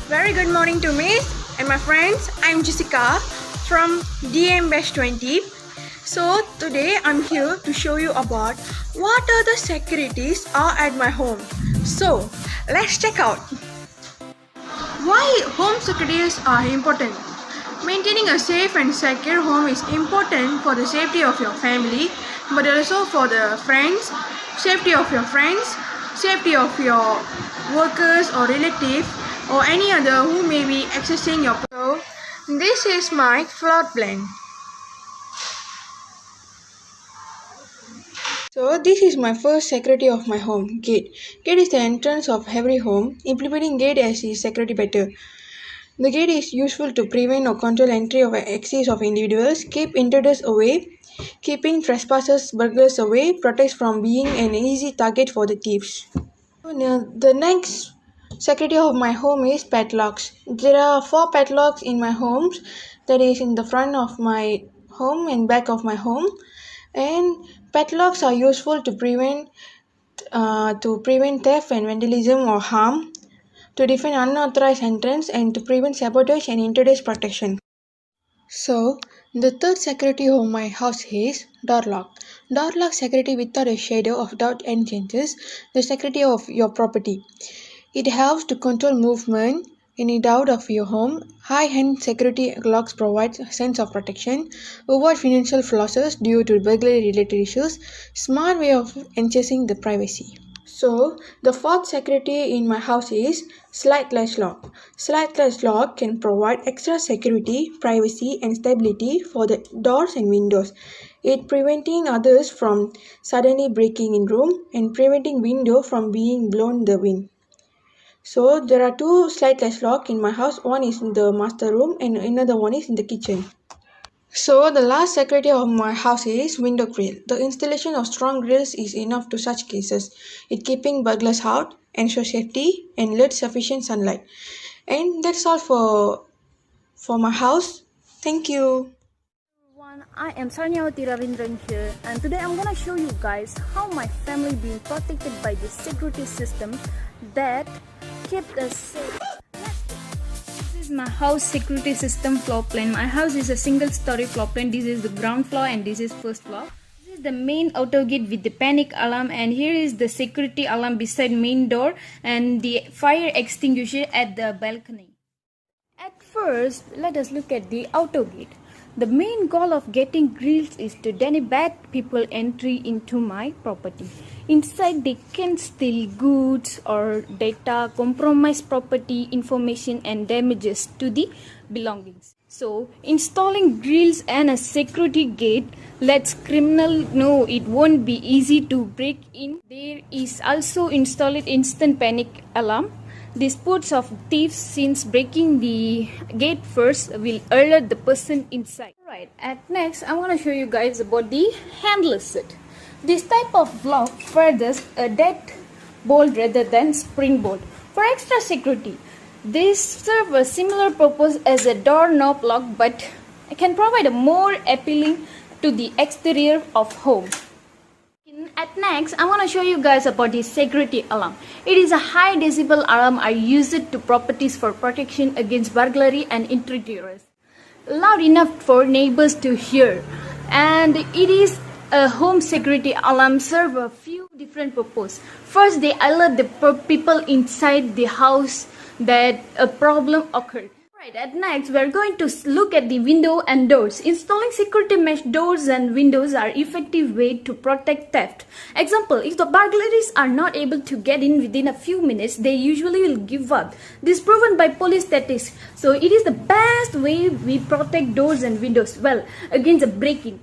Very good morning to me and my friends. I'm Jessica from DM Best 20. So today I'm here to show you about what are the securities are at my home. So let's check out why home securities are important. Maintaining a safe and secure home is important for the safety of your family, but also for the friends, safety of your friends, safety of your workers or relatives or any other who may be accessing your. So this is my floor plan. So this is my first security of my home, gate. Gate is the entrance of every home. Implementing gate as is security better. The gate is useful to prevent or control entry or exit of individuals, keep intruders away, keeping trespassers, burglars away, protects from being an easy target for the thieves. Now, the next security of my home is padlocks. There are 4 padlocks in my homes, that is in the front of my home and back of my home. And padlocks are useful to prevent theft and vandalism or harm, to defend unauthorized entrance, and to prevent sabotage and intruders protection. So, the third security of my house is door lock. Door lock security without a shadow of doubt enhances the security of your property. It helps to control movement in and out of your home. High-end security locks provide a sense of protection, avoid financial losses due to burglary-related issues, smart way of enhancing the privacy. So, the fourth security in my house is slide latch lock. Slide latch lock can provide extra security, privacy, and stability for the doors and windows. It preventing others from suddenly breaking in room and preventing window from being blown the wind. So there are 2 slide latch lock in my house. One is in the master room and another one is in the kitchen. So the last security of my house is window grill. The installation of strong grills is enough to such cases. It keeping burglars out, ensure safety, and let sufficient sunlight. And that's all for my house. Thank you. Everyone, I am Sarnyawati Ravindran here, and today I'm gonna show you guys how my family being protected by the security system that kept us safe. This is my house security system floor plan. My house is a single story floor plan. This is the ground floor and this is first floor. This is the main auto gate with the panic alarm, and here is the security alarm beside main door and the fire extinguisher at the balcony. At first, let us look at the auto gate. The main goal of getting grills is to deny bad people entry into my property. Inside they can steal goods or data, compromise property information and damages to the belongings. So installing grills and a security gate lets criminal know it won't be easy to break in. There is also installed instant panic alarm. This puts off thieves since breaking the gate first will alert the person inside. Alright, at next I want to show you guys about the handler set. This type of lock furthers a dead bolt rather than springboard. For extra security, this serves a similar purpose as a doorknob lock, but can provide a more appealing to the exterior of home. At next, I want to show you guys about the security alarm. It is a high decibel alarm are used to properties for protection against burglary and intruders. Loud enough for neighbors to hear. And it is a home security alarm serve a few different purposes. First, they alert the people inside the house that a problem occurred. Right, at next we are going to look at the window and doors. Installing security mesh doors and windows are effective way to protect theft. Example, if the burglaries are not able to get in within a few minutes, they usually will give up. This is proven by police statistics. So it is the best way we protect doors and windows well against a break-in.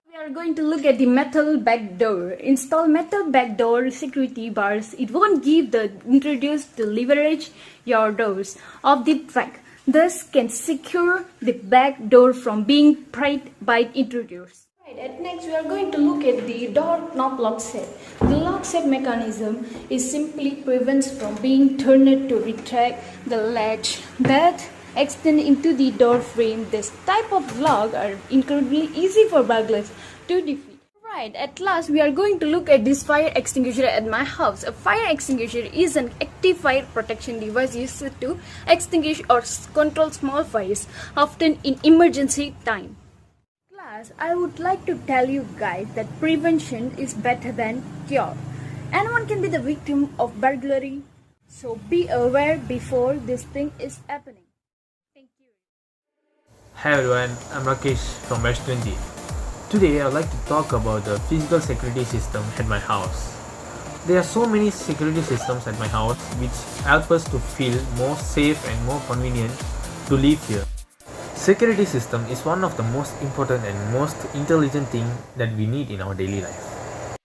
We are going to look at the metal back door. Install metal back door security bars. It won't give the intruders to leverage your doors off the track. Thus can secure the back door from being pried by intruders. Right, at next we are going to look at the door knob lock set. The lock set mechanism is simply prevents from being turned to retract the latch that extend into the door frame. This type of lock are incredibly easy for burglars to defeat. Right, at last we are going to look at this fire extinguisher at my house. A fire extinguisher is an active fire protection device used to extinguish or control small fires, often in emergency time. Class, I would like to tell you guys that prevention is better than cure. Anyone can be the victim of burglary, so be aware before this thing is happening. Thank you. Hi everyone, I'm Rakesh from West 20. Today I would like to talk about the physical security system at my house. There are so many security systems at my house which help us to feel more safe and more convenient to live here. Security system is one of the most important and most intelligent thing that we need in our daily life.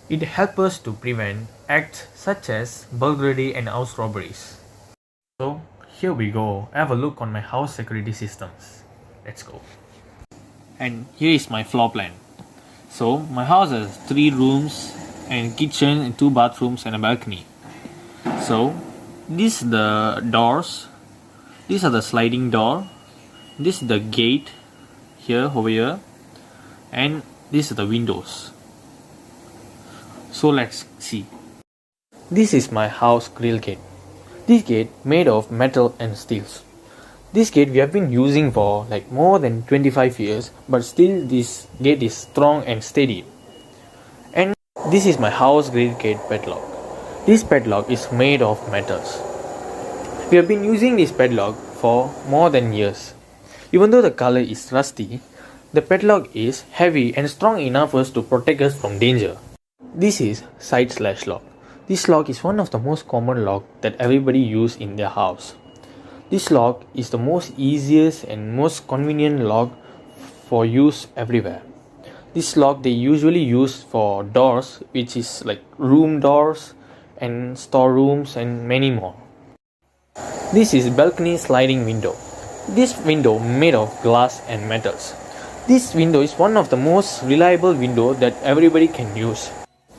It helps us to prevent acts such as burglary and house robberies. So here we go, have a look on my house security systems. Let's go. And here is my floor plan. So my house has 3 rooms and kitchen and 2 bathrooms and a balcony. So these are the doors. These are the sliding door. This is the gate here over here. And these are the windows. So let's see. This is my house grill gate. This gate made of metal and steels. This gate we have been using for like more than 25 years, but still this gate is strong and steady. And this is my house grill gate padlock. This padlock is made of metals. We have been using this padlock for more than years. Even though the color is rusty, the padlock is heavy and strong enough for us to protect us from danger. This is side slash lock. This lock is one of the most common lock that everybody use in their house. This lock is the most easiest and most convenient lock for use everywhere. This lock they usually use for doors, which is like room doors and storerooms and many more. This is balcony sliding window. This window made of glass and metals. This window is one of the most reliable window that everybody can use.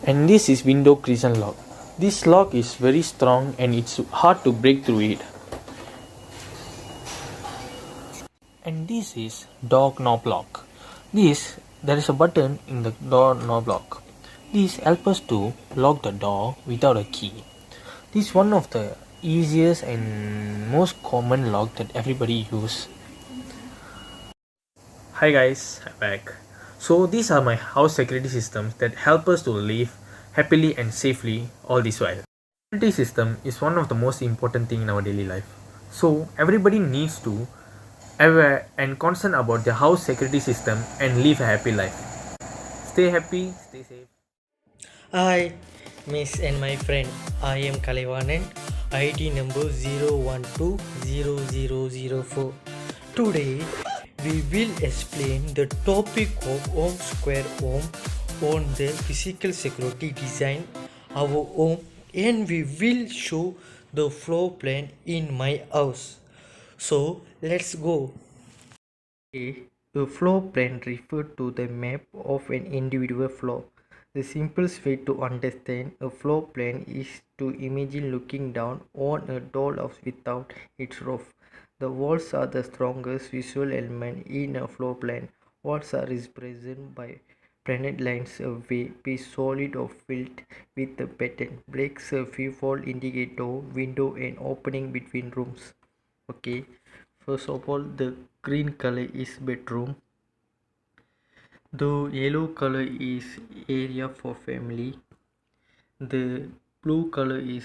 And this is window crescent lock. This lock is very strong and it's hard to break through it. And this is door knob lock. There is a button in the door knob lock. This helps us to lock the door without a key. This is one of the easiest and most common lock that everybody use. Hi guys, I'm back. So these are my house security systems that help us to live happily and safely all this while. Security system is one of the most important thing in our daily life. So everybody needs to aware and concerned about their house security system and live a happy life. Stay happy, stay safe. Hi, Miss and my friend. I am Kalevanan, ID number 0120004. Today, we will explain the topic of home square home on the physical security design our home, and we will show the floor plan in my house. So let's go. A floor plan refers to the map of an individual floor. The simplest way to understand a floor plan is to imagine looking down on a dollhouse without its roof. The walls are the strongest visual element in a floor plan. Walls are represented by planet lines, a piece solid or filled with a pattern. Breaks a few wall indicate door, window and opening between rooms. Okay, first of all, the green color is bedroom. The yellow color is area for family. The blue color is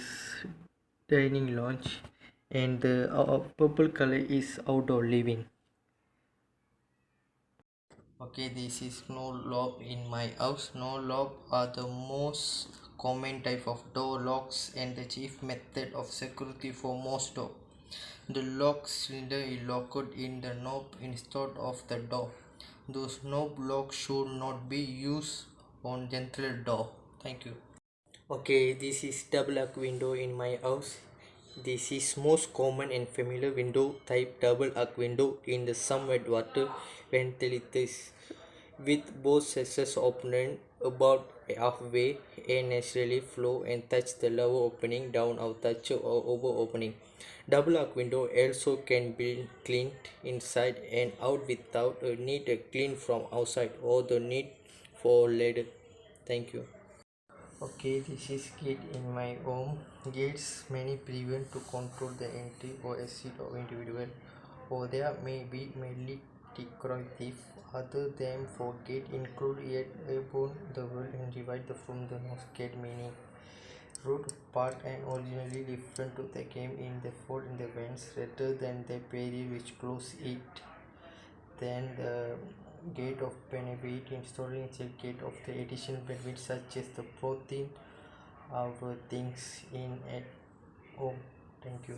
dining lounge, and the purple color is outdoor living. Okay, this is no lock in my house. No lock are the most common type of door locks and the chief method of security for most door. The lock cylinder is located in the knob instead of the door. Those knob locks should not be used on general door. Thank you. Okay, this is double arc window in my house. This is most common and familiar window type, double arc window in the some wet water ventilators with both sashes open about halfway. Air naturally flow and touch the lower opening down or touch or over opening. Double arc window also can be cleaned inside and out without a need to clean from outside or the need for later. Thank you. Okay, this is gate in my home. Gates many prevent to control the entry or exit of individual, or there may be mainly decorative. Other than for gate include yet upon the world and divide the from the north gate meaning root part and originally different to the game in the fold in the vents rather than the period which close it. Then the gate of benefit installing the gate of the addition benefit such as the protein of things in at home. Thank you.